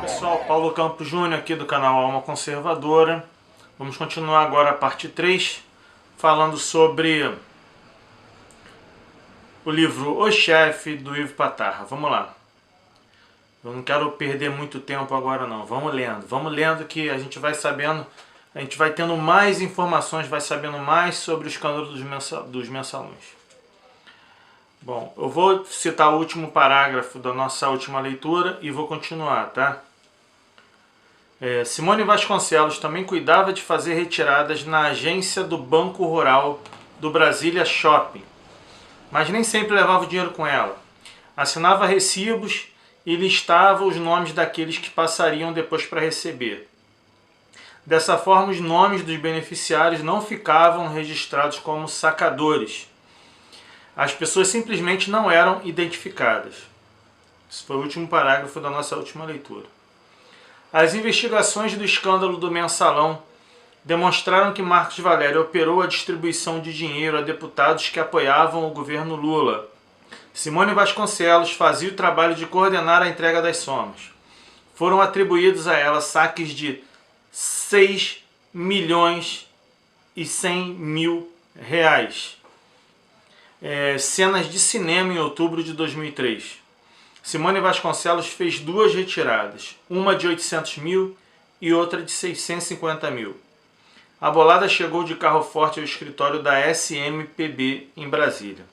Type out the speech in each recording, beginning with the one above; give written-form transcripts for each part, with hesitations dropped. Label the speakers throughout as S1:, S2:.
S1: Pessoal, Paulo Campos Júnior aqui do canal Alma Conservadora. Vamos continuar agora a parte 3, falando sobre o livro O Chefe, do Ivo Patarra. Vamos lá. Eu não quero perder muito tempo agora não. Vamos lendo que a gente vai sabendo, a gente vai tendo mais informações, vai sabendo mais sobre o escândalo dos mensalões. Bom, eu vou citar o último parágrafo da nossa última leitura e vou continuar, tá? Simone Vasconcelos também cuidava de fazer retiradas na agência do Banco Rural do Brasília Shopping, mas nem sempre levava o dinheiro com ela. Assinava recibos e listava os nomes daqueles que passariam depois para receber. Dessa forma, os nomes dos beneficiários não ficavam registrados como sacadores. As pessoas simplesmente não eram identificadas. Esse foi o último parágrafo da nossa última leitura. As investigações do escândalo do mensalão demonstraram que Marcos Valério operou a distribuição de dinheiro a deputados que apoiavam o governo Lula. Simone Vasconcelos fazia o trabalho de coordenar a entrega das somas. Foram atribuídos a ela saques de 6 milhões e 100 mil reais. Cenas de cinema em outubro de 2003. Simone Vasconcelos fez duas retiradas, uma de 800 mil e outra de 650 mil. A bolada chegou de carro forte ao escritório da SMPB em Brasília.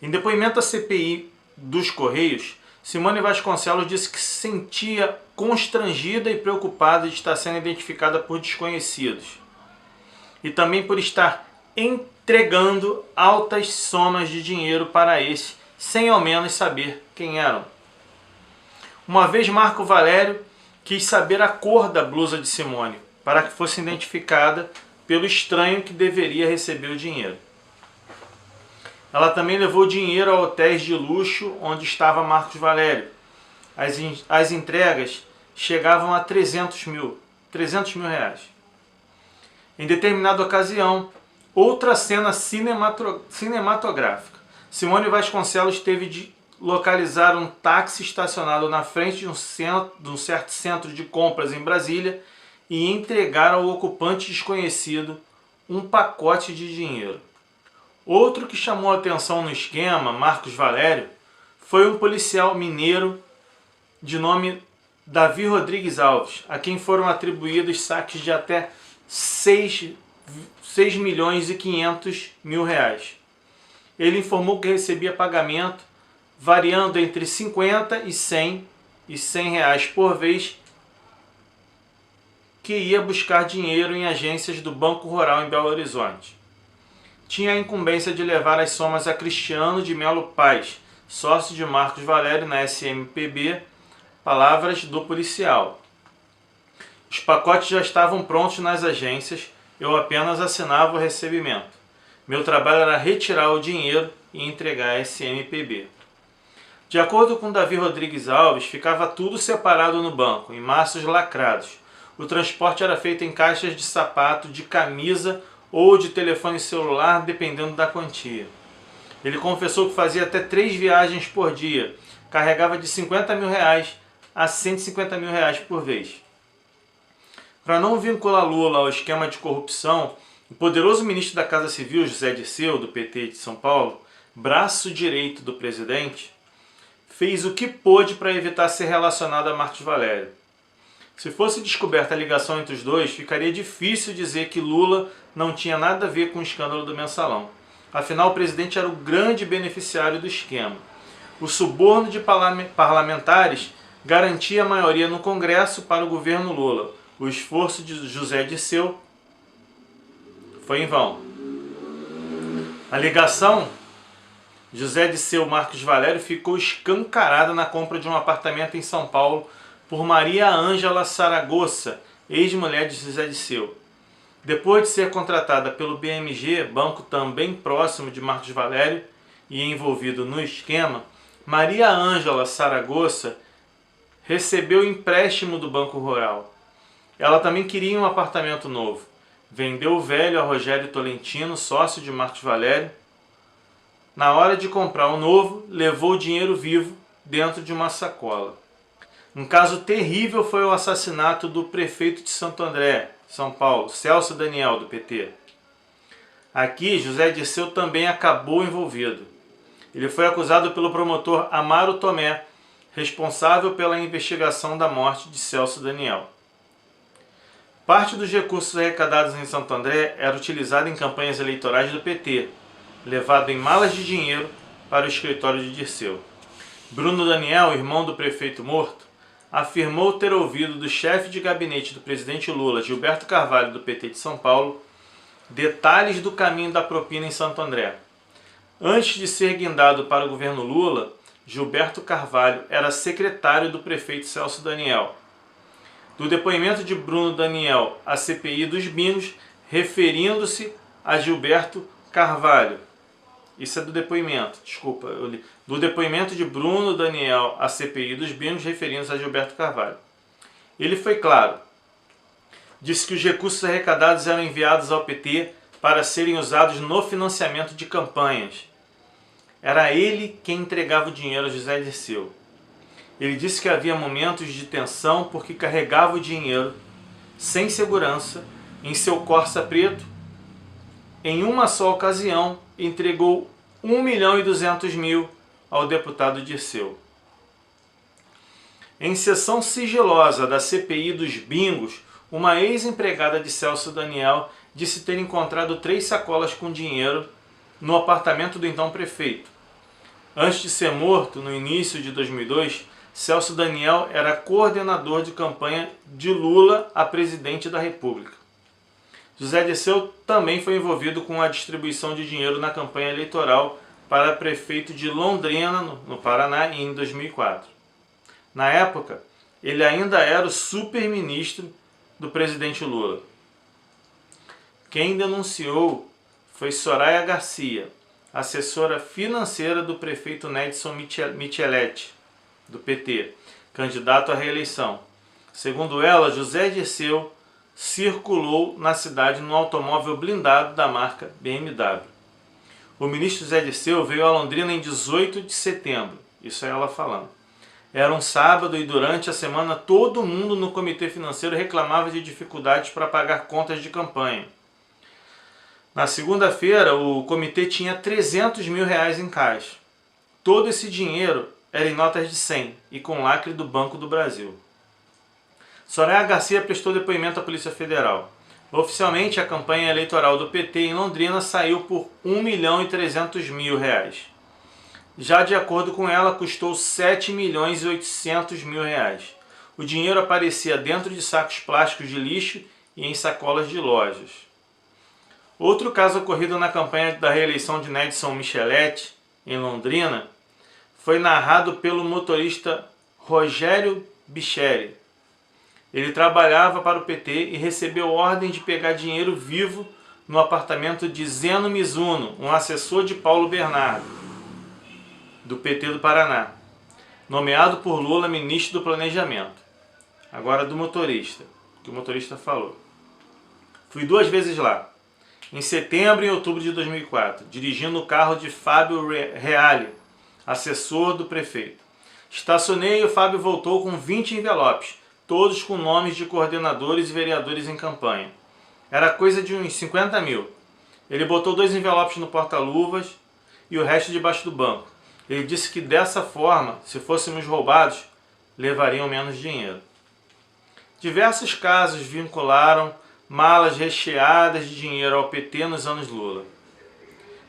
S1: Em depoimento à CPI dos Correios, Simone Vasconcelos disse que se sentia constrangida e preocupada de estar sendo identificada por desconhecidos e também por estar entregando altas somas de dinheiro para esse, sem ao menos saber quem eram. Uma vez Marco Valério quis saber a cor da blusa de Simone, para que fosse identificada pelo estranho que deveria receber o dinheiro. Ela também levou dinheiro a hotéis de luxo onde estava Marcos Valério. As entregas chegavam a 300 mil reais. Em determinada ocasião, outra cena cinematográfica. Simone Vasconcelos teve de localizar um táxi estacionado na frente de um certo centro de compras em Brasília e entregar ao ocupante desconhecido um pacote de dinheiro. Outro que chamou a atenção no esquema, Marcos Valério, foi um policial mineiro de nome Davi Rodrigues Alves, a quem foram atribuídos saques de até 6 milhões e 500 mil reais. Ele informou que recebia pagamento variando entre 50 e 100 reais por vez que ia buscar dinheiro em agências do Banco Rural em Belo Horizonte. Tinha a incumbência de levar as somas a Cristiano de Melo Paz, sócio de Marcos Valério na SMPB, palavras do policial. Os pacotes já estavam prontos nas agências, eu apenas assinava o recebimento. Meu trabalho era retirar o dinheiro e entregar a SMPB. De acordo com Davi Rodrigues Alves, ficava tudo separado no banco, em maços lacrados. O transporte era feito em caixas de sapato, de camisa ou de telefone celular, dependendo da quantia. Ele confessou que fazia até 3 viagens por dia, carregava de 50 mil reais a 150 mil reais por vez. Para não vincular Lula ao esquema de corrupção, o poderoso ministro da Casa Civil, José Dirceu, do PT de São Paulo, braço direito do presidente, fez o que pôde para evitar ser relacionado a Marcos Valério. Se fosse descoberta a ligação entre os dois, ficaria difícil dizer que Lula não tinha nada a ver com o escândalo do mensalão. Afinal, o presidente era o grande beneficiário do esquema. O suborno de parlamentares garantia a maioria no Congresso para o governo Lula. O esforço de José Dirceu foi em vão. A ligação José Dirceu Marcos Valério ficou escancarada na compra de um apartamento em São Paulo por Maria Ângela Saragossa, ex-mulher de José Dirceu. Depois de ser contratada pelo BMG, banco também próximo de Marcos Valério e envolvido no esquema, Maria Ângela Saragossa recebeu empréstimo do Banco Rural. Ela também queria um apartamento novo. Vendeu o velho a Rogério Tolentino, sócio de Marcos Valério. Na hora de comprar o novo, levou o dinheiro vivo dentro de uma sacola. Um caso terrível foi o assassinato do prefeito de Santo André, São Paulo, Celso Daniel, do PT. Aqui, José Dirceu também acabou envolvido. Ele foi acusado pelo promotor Amaro Tomé, responsável pela investigação da morte de Celso Daniel. Parte dos recursos arrecadados em Santo André era utilizado em campanhas eleitorais do PT, levado em malas de dinheiro para o escritório de Dirceu. Bruno Daniel, irmão do prefeito morto, afirmou ter ouvido do chefe de gabinete do presidente Lula, Gilberto Carvalho, do PT de São Paulo, detalhes do caminho da propina em Santo André. Antes de ser guindado para o governo Lula, Gilberto Carvalho era secretário do prefeito Celso Daniel. Do depoimento de Bruno Daniel à CPI dos Bingos, referindo-se a Gilberto Carvalho. Isso é do depoimento, desculpa, eu li. Do depoimento de Bruno Daniel à CPI dos Bingos, referindo-se a Gilberto Carvalho. Ele foi claro. Disse que os recursos arrecadados eram enviados ao PT para serem usados no financiamento de campanhas. Era ele quem entregava o dinheiro a José Dirceu. Ele disse que havia momentos de tensão porque carregava o dinheiro sem segurança em seu Corsa preto. Em uma só ocasião, entregou 1.200.000 ao deputado Dirceu. Em sessão sigilosa da CPI dos Bingos, uma ex-empregada de Celso Daniel disse ter encontrado 3 sacolas com dinheiro no apartamento do então prefeito. Antes de ser morto, no início de 2002, Celso Daniel era coordenador de campanha de Lula a presidente da República. José Dirceu também foi envolvido com a distribuição de dinheiro na campanha eleitoral para prefeito de Londrina, no Paraná, em 2004. Na época, ele ainda era o super-ministro do presidente Lula. Quem denunciou foi Soraya Garcia, assessora financeira do prefeito Nedson Micheletti, do PT, candidato à reeleição. Segundo ela, José Dirceu circulou na cidade num automóvel blindado da marca BMW. O ministro José Dirceu veio a Londrina em 18 de setembro, isso é ela falando. Era um sábado e durante a semana todo mundo no comitê financeiro reclamava de dificuldades para pagar contas de campanha. Na segunda-feira, o comitê tinha 300 mil reais em caixa. Todo esse dinheiro era em notas de 100 e com lacre do Banco do Brasil. Soraya Garcia prestou depoimento à Polícia Federal. Oficialmente, a campanha eleitoral do PT em Londrina saiu por 1.300.000 reais. Já de acordo com ela, custou 7.800.000 reais. O dinheiro aparecia dentro de sacos plásticos de lixo e em sacolas de lojas. Outro caso ocorrido na campanha da reeleição de Nedson Micheletti, em Londrina, foi narrado pelo motorista Rogério Bicheri. Ele trabalhava para o PT e recebeu ordem de pegar dinheiro vivo no apartamento de Zeno Mizuno, um assessor de Paulo Bernardo, do PT do Paraná, nomeado por Lula ministro do Planejamento. Agora do motorista, que o motorista falou. Fui 2 vezes lá, em setembro e outubro de 2004, dirigindo o carro de Fábio Reale, assessor do prefeito. Estacionei e o Fábio voltou com 20 envelopes, todos com nomes de coordenadores e vereadores em campanha. Era coisa de uns 50 mil. Ele botou 2 envelopes no porta-luvas e o resto debaixo do banco. Ele disse que dessa forma, se fôssemos roubados, levariam menos dinheiro. Diversos casos vincularam malas recheadas de dinheiro ao PT nos anos Lula.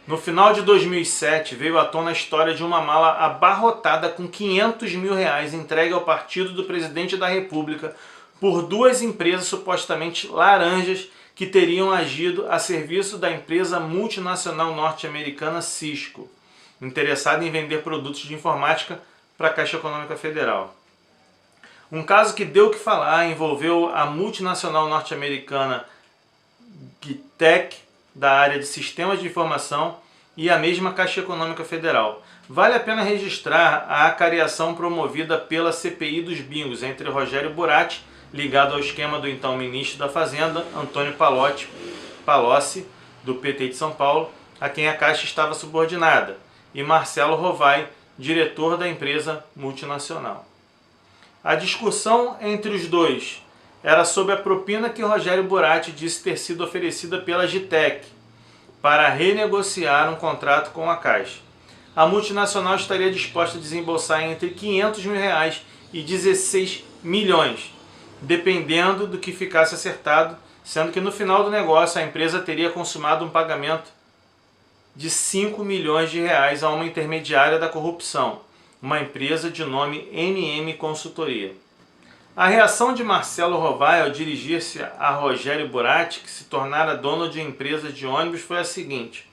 S1: No final de 2007, veio à tona a história de uma mala abarrotada com 500 mil reais entregue ao partido do presidente da República por 2 empresas supostamente laranjas que teriam agido a serviço da empresa multinacional norte-americana Cisco, interessada em vender produtos de informática para a Caixa Econômica Federal. Um caso que deu o que falar envolveu a multinacional norte-americana GTEC, da área de sistemas de informação, e a mesma Caixa Econômica Federal. Vale a pena registrar a acariação promovida pela CPI dos Bingos entre Rogério Buratti ligado ao esquema do então ministro da Fazenda, Antônio Palocci, do PT de São Paulo, a quem a Caixa estava subordinada, e Marcelo Rovai, diretor da empresa multinacional. A discussão entre os dois era sobre a propina que Rogério Buratti disse ter sido oferecida pela Gitec para renegociar um contrato com a Caixa. A multinacional estaria disposta a desembolsar entre R$500 mil e 16 milhões, dependendo do que ficasse acertado, sendo que no final do negócio a empresa teria consumado um pagamento de R$5 milhões a uma intermediária da corrupção, uma empresa de nome MM Consultoria. A reação de Marcelo Rovai ao dirigir-se a Rogério Buratti, que se tornara dono de empresa de ônibus, foi a seguinte: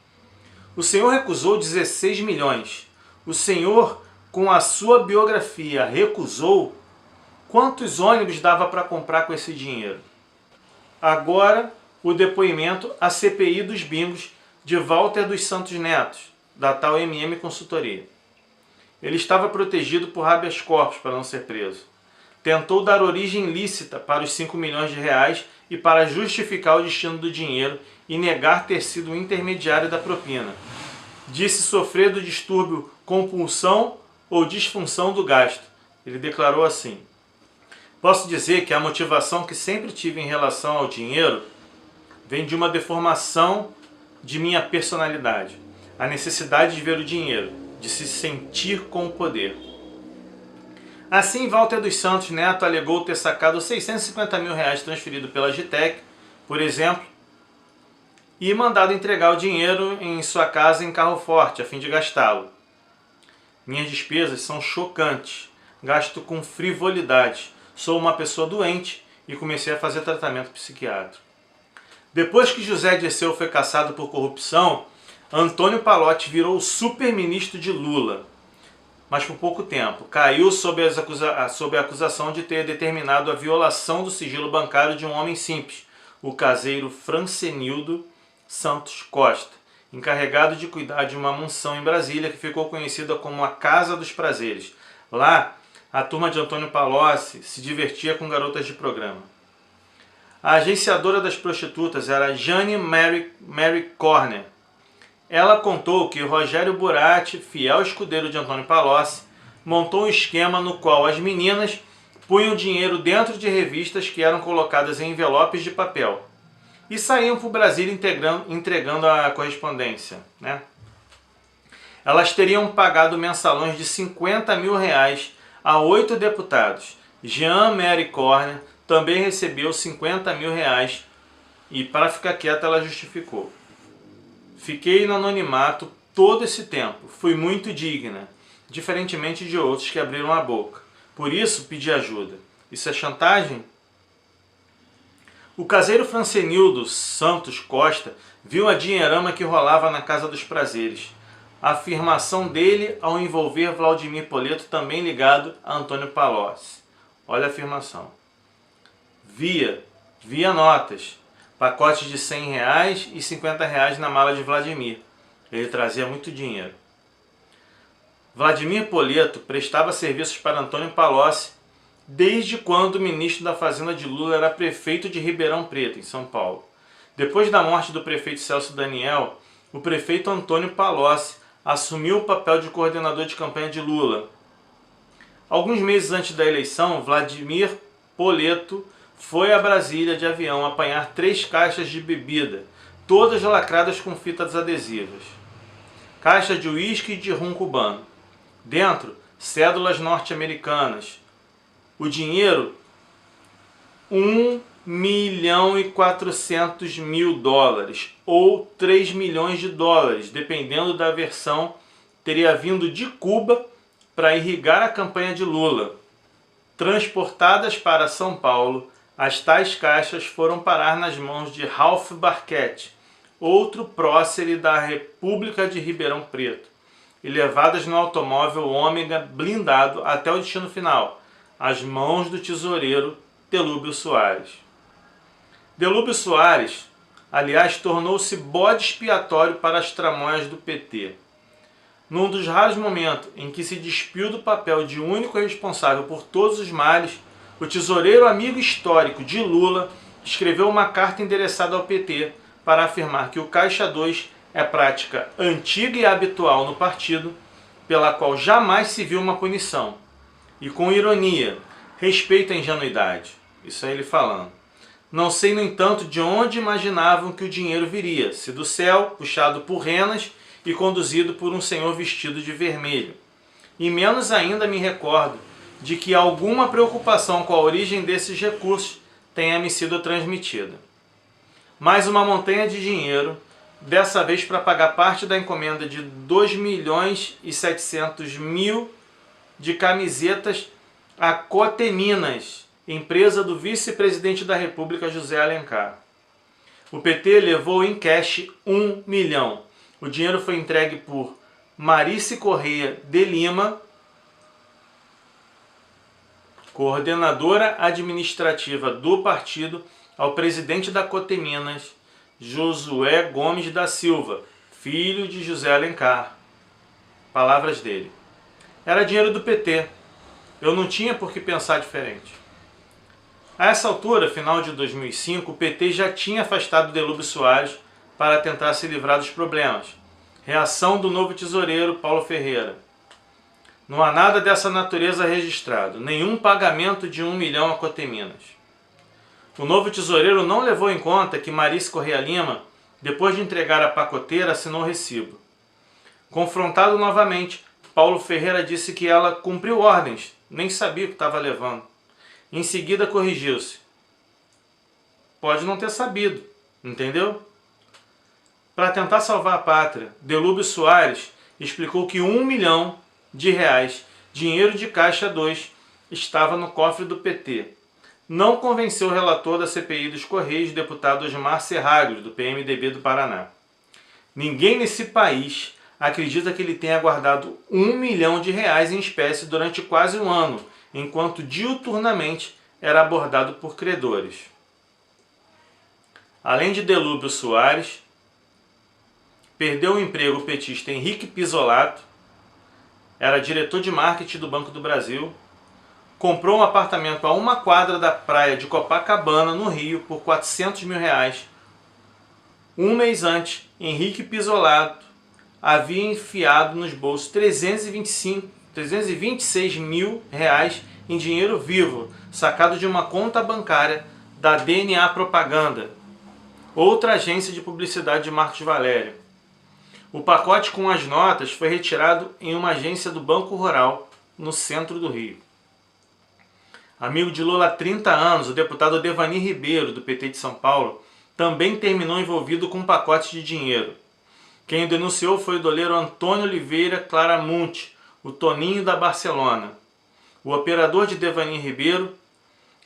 S1: o senhor recusou 16 milhões. O senhor, com a sua biografia, recusou? Quantos ônibus dava para comprar com esse dinheiro? Agora, o depoimento à CPI dos bingos de Walter dos Santos Neto, da tal MM Consultoria. Ele estava protegido por habeas corpus para não ser preso. Tentou dar origem lícita para os R$5 milhões e para justificar o destino do dinheiro e negar ter sido o intermediário da propina. Disse sofrer do distúrbio compulsão ou disfunção do gasto. Ele declarou assim: posso dizer que a motivação que sempre tive em relação ao dinheiro vem de uma deformação de minha personalidade. A necessidade de ver o dinheiro, de se sentir com o poder. Assim, Walter dos Santos Neto alegou ter sacado R$650 mil transferido pela Gitec, por exemplo, e mandado entregar o dinheiro em sua casa em carro forte, a fim de gastá-lo. Minhas despesas são chocantes, gasto com frivolidade, sou uma pessoa doente e comecei a fazer tratamento psiquiátrico. Depois que José Dirceu foi cassado por corrupção, Antônio Palocci virou o super-ministro de Lula, mas por pouco tempo. Caiu sob a acusação de ter determinado a violação do sigilo bancário de um homem simples, o caseiro Francenildo Santos Costa, encarregado de cuidar de uma mansão em Brasília que ficou conhecida como a Casa dos Prazeres. Lá, a turma de Antônio Palocci se divertia com garotas de programa. A agenciadora das prostitutas era Jane Mary Corner. Ela contou que Rogério Buratti, fiel escudeiro de Antônio Palocci, montou um esquema no qual as meninas punham dinheiro dentro de revistas que eram colocadas em envelopes de papel e saíam para o Brasil entregando a correspondência, né? Elas teriam pagado mensalões de R$50 mil a 8 deputados. Jean Mary Corner também recebeu R$50 mil e, para ficar quieta, ela justificou: fiquei no anonimato todo esse tempo, fui muito digna, diferentemente de outros que abriram a boca. Por isso pedi ajuda. Isso é chantagem? O caseiro Francenildo Santos Costa viu a dinheirama que rolava na Casa dos Prazeres. A afirmação dele ao envolver Vladimir Poleto, também ligado a Antônio Palocci. Olha a afirmação. Via notas. Pacotes de R$100 e R$50 na mala de Vladimir. Ele trazia muito dinheiro. Vladimir Poleto prestava serviços para Antônio Palocci desde quando o ministro da Fazenda de Lula era prefeito de Ribeirão Preto, em São Paulo. Depois da morte do prefeito Celso Daniel, o prefeito Antônio Palocci assumiu o papel de coordenador de campanha de Lula. Alguns meses antes da eleição, Vladimir Poleto foi a Brasília de avião apanhar 3 caixas de bebida, todas lacradas com fitas adesivas. Caixas de uísque e de rum cubano. Dentro, cédulas norte-americanas. O dinheiro, $1.400.000 ou 3 milhões de dólares, dependendo da versão, teria vindo de Cuba para irrigar a campanha de Lula. Transportadas para São Paulo, as tais caixas foram parar nas mãos de Ralph Barquete, outro prócer da República de Ribeirão Preto, e levadas no automóvel Ômega blindado até o destino final, às mãos do tesoureiro Delúbio Soares. Delúbio Soares, aliás, tornou-se bode expiatório para as tramóias do PT. Num dos raros momentos em que se despiu do papel de único responsável por todos os males, o tesoureiro amigo histórico de Lula escreveu uma carta endereçada ao PT para afirmar que o Caixa 2 é prática antiga e habitual no partido, pela qual jamais se viu uma punição. E com ironia, respeito à ingenuidade. Isso é ele falando. Não sei, no entanto, de onde imaginavam que o dinheiro viria, se do céu, puxado por renas e conduzido por um senhor vestido de vermelho. E menos ainda me recordo de que alguma preocupação com a origem desses recursos tenha me sido transmitida. Mais uma montanha de dinheiro, dessa vez para pagar parte da encomenda de 2.700.000 de camisetas a Coteminas, empresa do vice-presidente da República, José Alencar. O PT levou em cash 1 milhão. O dinheiro foi entregue por Marice Correia de Lima, coordenadora administrativa do partido, ao presidente da Coteminas, Josué Gomes da Silva, filho de José Alencar. Palavras dele. Era dinheiro do PT. Eu não tinha por que pensar diferente. A essa altura, final de 2005, o PT já tinha afastado Delúbio Soares para tentar se livrar dos problemas. Reação do novo tesoureiro, Paulo Ferreira. Não há nada dessa natureza registrado, nenhum pagamento de 1 milhão a Coteminas. O novo tesoureiro não levou em conta que Marice Correia Lima, depois de entregar a pacoteira, assinou o recibo. Confrontado novamente, Paulo Ferreira disse que ela cumpriu ordens, nem sabia o que estava levando. Em seguida corrigiu-se. Pode não ter sabido, entendeu? Para tentar salvar a pátria, Delúbio Soares explicou que 1 milhão de reais, dinheiro de Caixa 2, estava no cofre do PT. Não convenceu o relator da CPI dos Correios, deputado Osmar Serragos, do PMDB do Paraná. Ninguém nesse país acredita que ele tenha guardado 1 milhão de reais em espécie durante quase um ano, enquanto diuturnamente era abordado por credores. Além de Delúbio Soares, perdeu o emprego o petista Henrique Pisolato, era diretor de marketing do Banco do Brasil, comprou um apartamento a 1 quadra da praia de Copacabana, no Rio, por 400 mil reais. Um mês antes, Henrique Pisolato havia enfiado nos bolsos 326 mil reais em dinheiro vivo, sacado de uma conta bancária da DNA Propaganda, outra agência de publicidade de Marcos Valério. O pacote com as notas foi retirado em uma agência do Banco Rural, no centro do Rio. Amigo de Lula há 30 anos, o deputado Devanir Ribeiro, do PT de São Paulo, também terminou envolvido com um pacote de dinheiro. Quem o denunciou foi o doleiro Antônio Oliveira Claramunt, o Toninho da Barcelona. O operador de Devanir Ribeiro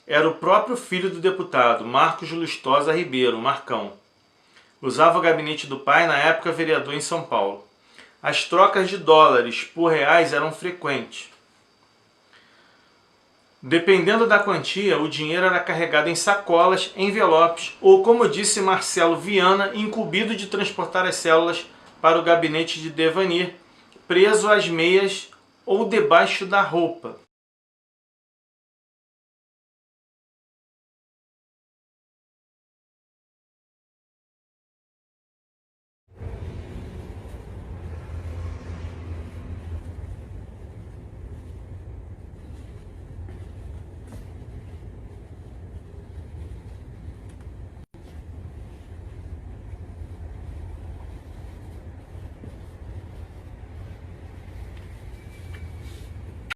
S1: era o próprio filho do deputado, Marcos Lustosa Ribeiro, Marcão. Usava o gabinete do pai, na época vereador em São Paulo. As trocas de dólares por reais eram frequentes. Dependendo da quantia, o dinheiro era carregado em sacolas, envelopes ou, como disse Marcelo Viana, incumbido de transportar as células para o gabinete de Devanir, preso às meias ou debaixo da roupa.